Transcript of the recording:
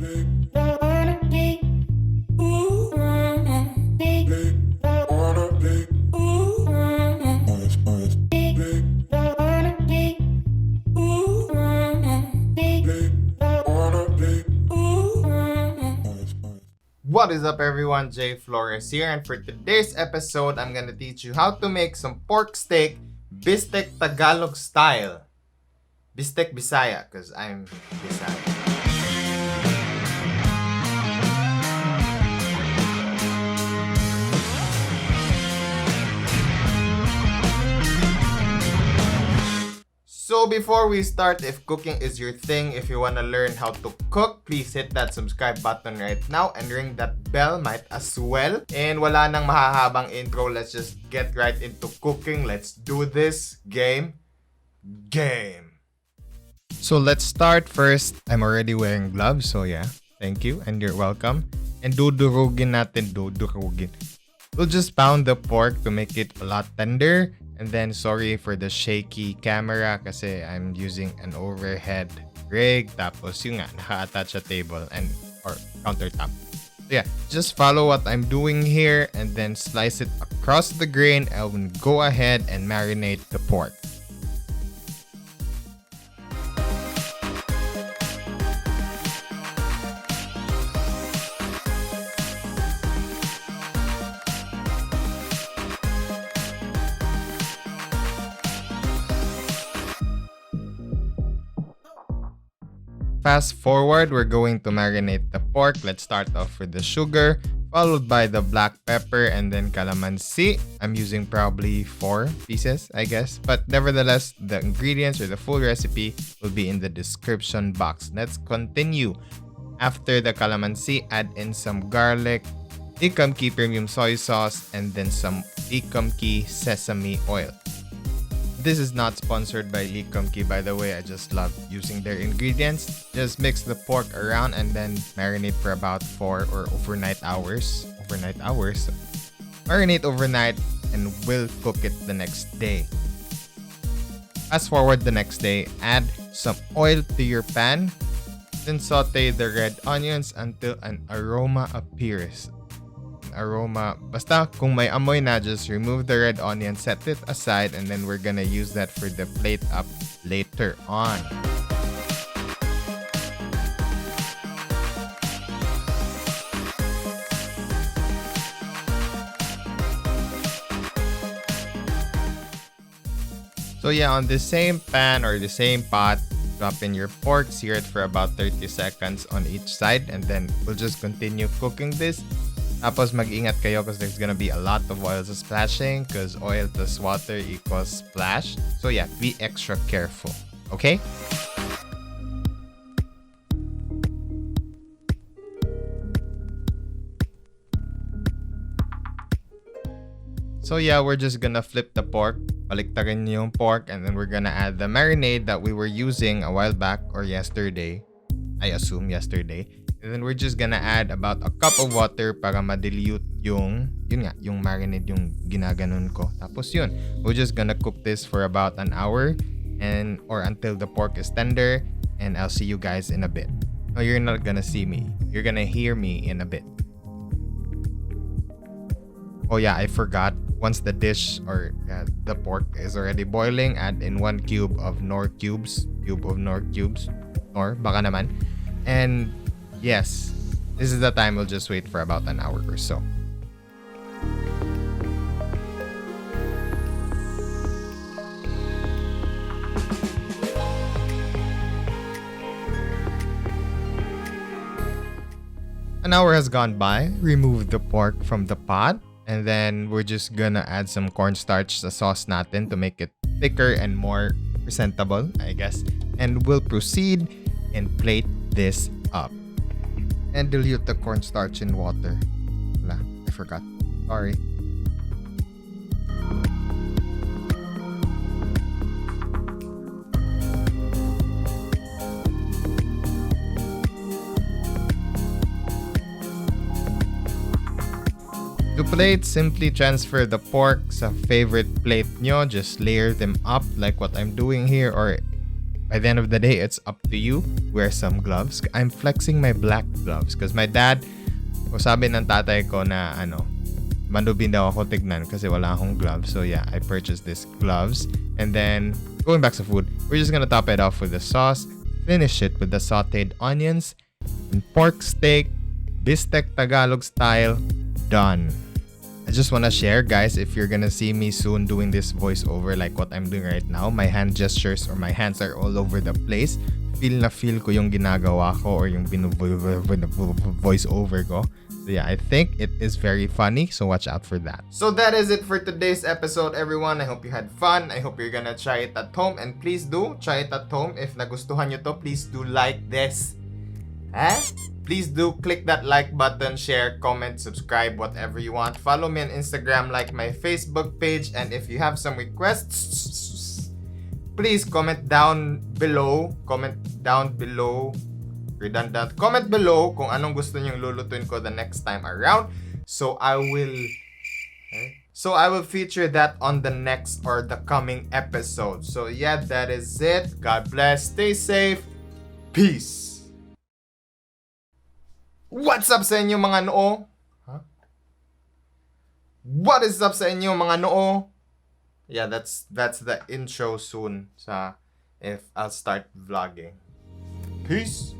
What is up everyone, Jflores here, and for today's episode, I'm gonna teach you how to make some pork steak, Bistek Tagalog style. Bistek Bisaya, cause I'm Bisaya. So before we start, if cooking is your thing, if you wanna learn how to cook, please hit that subscribe button right now and ring that bell might as well. And wala nang mahahabang intro, let's just get right into cooking. Let's do this game. So let's start first. I'm already wearing gloves, so yeah, thank you and you're welcome. And dudurugin natin, dudurugin. We'll just pound the pork to make it a lot tender. And then sorry for the shaky camera kasi I'm using an overhead rig. Tapos yung nga, naka-attach sa table and or countertop. So yeah, just follow what I'm doing here and then slice it across the grain and go ahead and marinate the pork. Fast forward, we're going to marinate the pork. Let's start off with the sugar, followed by the black pepper and then calamansi. I'm using probably 4 pieces, I guess. But nevertheless, the ingredients or the full recipe will be in the description box. Let's continue. After the calamansi, add in some garlic, Kum Kee premium soy sauce, and then some Kum Kee Sesame Oil. This is not sponsored by Kum Kee, by the way. I just love using their ingredients. Just mix the pork around and then marinate for about 4 or overnight hours. Marinate overnight and we'll cook it the next day. Fast forward the next day, add some oil to your pan. Then saute the red onions until an aroma appears. Basta kung may amoy na, just remove the red onion, set it aside, and then we're gonna use that for the plate up later on. So yeah, on the same pan or the same pot, drop in your pork, sear it for about 30 seconds on each side, and then we'll just continue cooking this. Tapos mag-ingat kayo because there's gonna be a lot of oil splashing because oil plus water equals splash. So yeah, be extra careful, okay? So yeah, we're just gonna flip the pork. Baliktarin yung pork and then we're gonna add the marinade that we were using a while back or yesterday. I assume yesterday. And then we're just gonna add about a cup of water para ma-dilute yung marinade yung ginaganon ko. Tapos yun, we're just gonna cook this for about an hour or until the pork is tender, and I'll see you guys in a bit. No, you're not gonna see me. You're gonna hear me in a bit. Oh yeah, I forgot. Once the dish or the pork is already boiling, add in 1 cube of Knorr Cubes. Or baka naman. And yes, this is the time. We'll just wait for about an hour or so. An hour has gone by. Remove the pork from the pot. And then we're just gonna add some cornstarch sa sauce natin to make it thicker and more presentable, I guess. And we'll proceed and plate this up. And dilute the cornstarch in water. Wala, I forgot. Sorry. To plate, simply transfer the pork sa favorite plate nyo. Just layer them up like what I'm doing here, or By the end of the day, it's up to you. Wear some gloves. I'm flexing my black gloves because my dad, sabi ng tatay ko na manubin daw ako tignan kasi wala akong gloves. So yeah, I purchased these gloves. And then, going back to food, we're just gonna top it off with the sauce. Finish it with the sauteed onions and pork steak, Bistek Tagalog style. Done. I just wanna share, guys, if you're gonna see me soon doing this voiceover like what I'm doing right now, my hand gestures or my hands are all over the place. Feel ko yung ginagawa ko or yung voiceover ko. So yeah, I think it is very funny, so watch out for that. So that is it for today's episode, everyone. I hope you had fun. I hope you're gonna try it at home. And please do, try it at home. If nagustuhan nyo to, please do like this. Please do click that like button, share, comment, subscribe, whatever you want. Follow me on Instagram, like my Facebook page. And if you have some requests, please comment down below. Redundant. Comment below kung anong gusto nyong lulutuin ko the next time around. So I will feature that on the next or the coming episode. So yeah, that is it. God bless. Stay safe. Peace. What's up sa inyo mga noo? What is up sa inyo mga noo? Yeah, that's the intro soon sa if I'll start vlogging. Peace.